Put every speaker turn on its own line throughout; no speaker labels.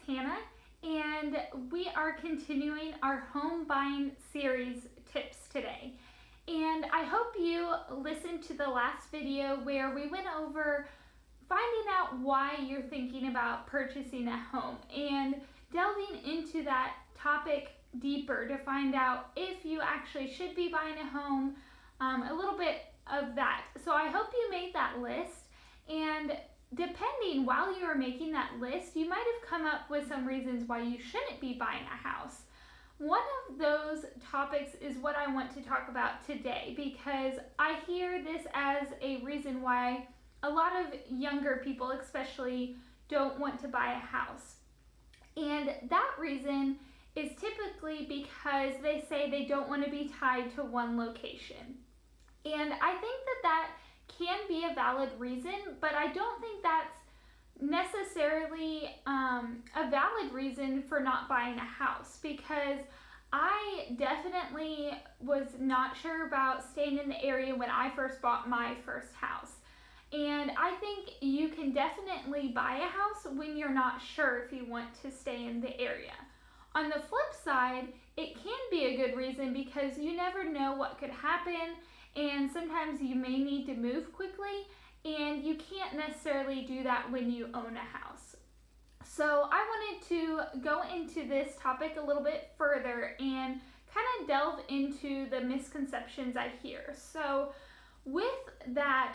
Hannah, and we are continuing our home buying series tips today. And I hope you listened to the last video where we went over finding out why you're thinking about purchasing a home and delving into that topic deeper to find out if you actually should be buying a home, a little bit of that. So I hope you made that list, and depending while you are making that list, you might have come up with some reasons why you shouldn't be buying a house. One of those topics is what I want to talk about today, because I hear this as a reason why a lot of younger people especially don't want to buy a house. And that reason is typically because they say they don't want to be tied to one location. And I think that can be a valid reason, but I don't think that's necessarily a valid reason for not buying a house, because I definitely was not sure about staying in the area when I first bought my first house. And I think you can definitely buy a house when you're not sure if you want to stay in the area. On the flip side, it can be a good reason because you never know what could happen, and sometimes you may need to move quickly, and you can't necessarily do that when you own a house. So I wanted to go into this topic a little bit further and kind of delve into the misconceptions I hear. So with that,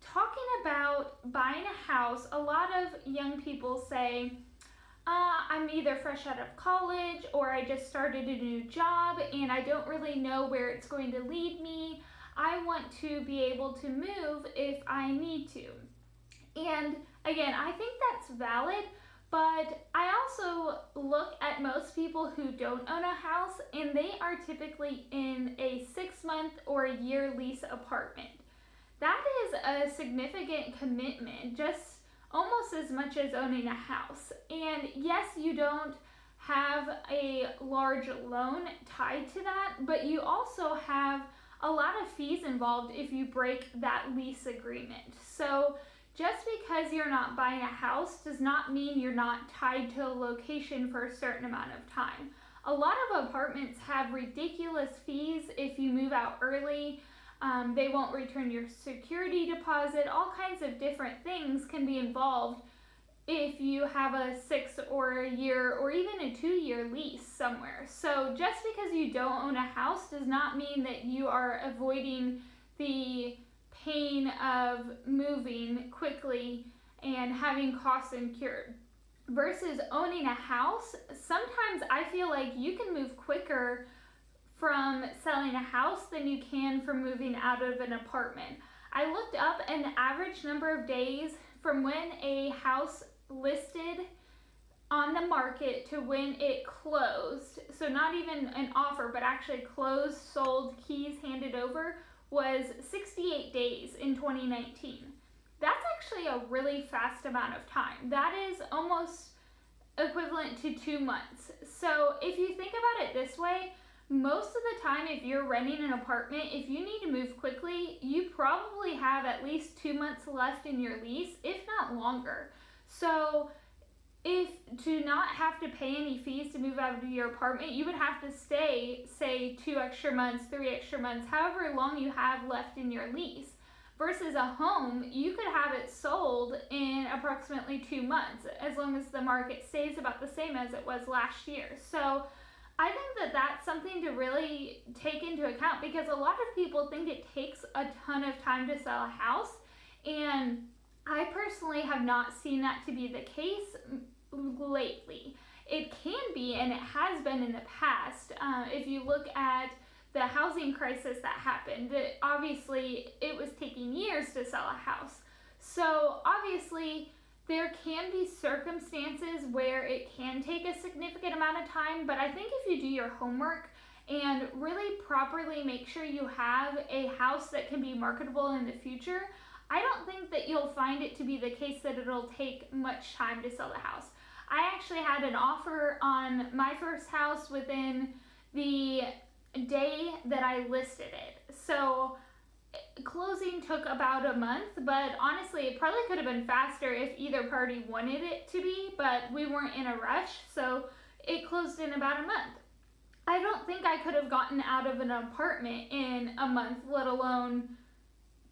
talking about buying a house, a lot of young people say, I'm either fresh out of college or I just started a new job and I don't really know where it's going to lead me. I want to be able to move if I need to. And again, I think that's valid, but I also look at most people who don't own a house, and they are typically in a 6-month or a year lease apartment. That is a significant commitment, just almost as much as owning a house. And yes, you don't have a large loan tied to that, but you also have a lot of fees involved if you break that lease agreement. So just because you're not buying a house does not mean you're not tied to a location for a certain amount of time. A lot of apartments have ridiculous fees if you move out early. They won't return your security deposit. All kinds of different things can be involved if you have a 6 or a year or even a 2-year lease somewhere. So just because you don't own a house does not mean that you are avoiding the pain of moving quickly and having costs incurred. Versus owning a house, sometimes I feel like you can move quicker from selling a house than you can from moving out of an apartment. I looked up an average number of days from when a house listed on the market to when it closed, so not even an offer, but actually closed, sold, keys handed over, was 68 days in 2019. That's actually a really fast amount of time. That is almost equivalent to 2 months. So if you think about it this way, most of the time, if you're renting an apartment, if you need to move quickly, you probably have at least 2 months left in your lease, if not longer. So if to not have to pay any fees to move out of your apartment, you would have to stay, say, 2 extra months, 3 extra months, however long you have left in your lease. Versus a home, you could have it sold in approximately 2 months, as long as the market stays about the same as it was last year. So I think that that's something to really take into account, because a lot of people think it takes a ton of time to sell a house, and I personally have not seen that to be the case lately. It can be, and it has been in the past. If you look at the housing crisis that happened, obviously it was taking years to sell a house. So obviously there can be circumstances where it can take a significant amount of time, but I think if you do your homework and really properly make sure you have a house that can be marketable in the future, I don't think that you'll find it to be the case that it'll take much time to sell the house. I actually had an offer on my first house within the day that I listed it. So closing took about a month, but honestly, it probably could have been faster if either party wanted it to be, but we weren't in a rush, so it closed in about a month. I don't think I could have gotten out of an apartment in a month, let alone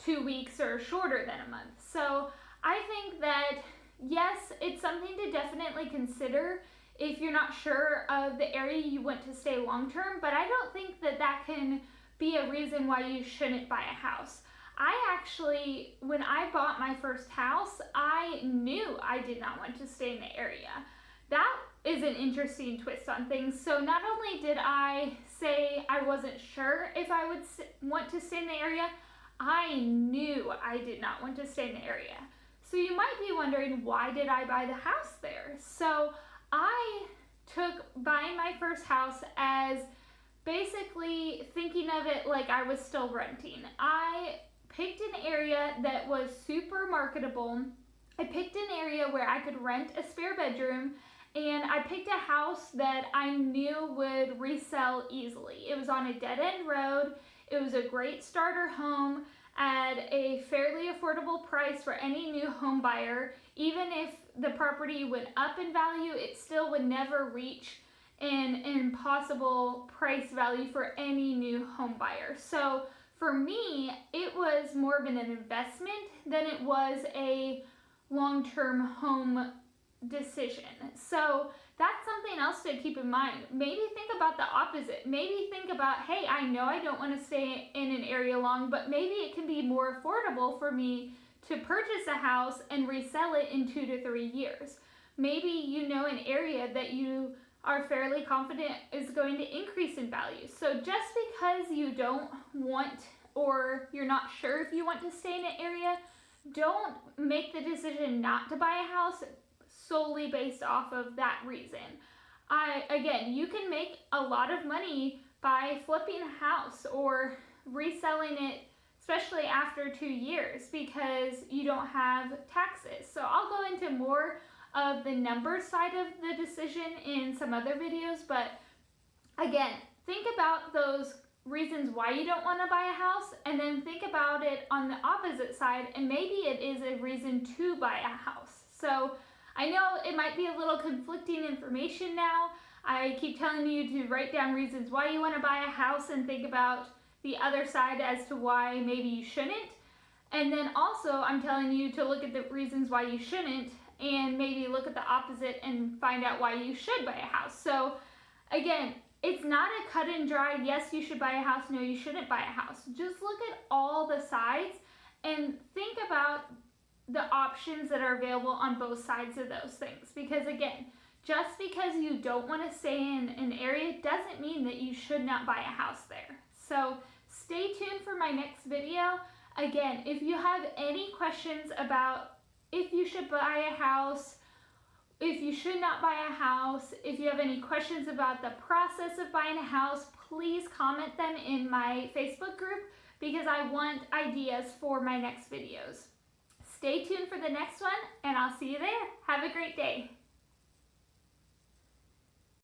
2 weeks or shorter than a month. So I think that, yes, it's something to definitely consider if you're not sure of the area you want to stay long term, but I don't think that that can be a reason why you shouldn't buy a house. I actually, when I bought my first house, I knew I did not want to stay in the area. That is an interesting twist on things. So not only did I say I wasn't sure if I would want to stay in the area, I knew I did not want to stay in the area. So you might be wondering, why did I buy the house there? So I took buying my first house as basically thinking of it like I was still renting. I picked an area that was super marketable. I picked an area where I could rent a spare bedroom, and I picked a house that I knew would resell easily. It was on a dead-end road. It was a great starter home at a fairly affordable price for any new home buyer. Even if the property went up in value, it still would never reach an impossible price value for any new home buyer. So for me, it was more of an investment than it was a long-term home decision. So that's something else to keep in mind. Maybe think about the opposite. Maybe think about, hey, I know I don't want to stay in an area long, but maybe it can be more affordable for me to purchase a house and resell it in 2 to 3 years. Maybe you know an area that you are fairly confident is going to increase in value. So just because you don't want, or you're not sure if you want to stay in an area, don't make the decision not to buy a house solely based off of that reason. Again, you can make a lot of money by flipping a house or reselling it, especially after 2 years, because you don't have taxes. So I'll go into more of the number side of the decision in some other videos, but again, think about those reasons why you don't want to buy a house, and then think about it on the opposite side, and maybe it is a reason to buy a house. So I know it might be a little conflicting information now. I keep telling you to write down reasons why you want to buy a house and think about the other side as to why maybe you shouldn't. And then also I'm telling you to look at the reasons why you shouldn't and maybe look at the opposite and find out why you should buy a house. So again, it's not a cut and dry, yes, you should buy a house, no, you shouldn't buy a house. Just look at all the sides and think about the options that are available on both sides of those things. Because again, just because you don't want to stay in an area doesn't mean that you should not buy a house there. So stay tuned for my next video. Again, if you have any questions about if you should buy a house, if you should not buy a house, if you have any questions about the process of buying a house, please comment them in my Facebook group because I want ideas for my next videos. Stay tuned for the next one, and I'll see you there. Have a great day.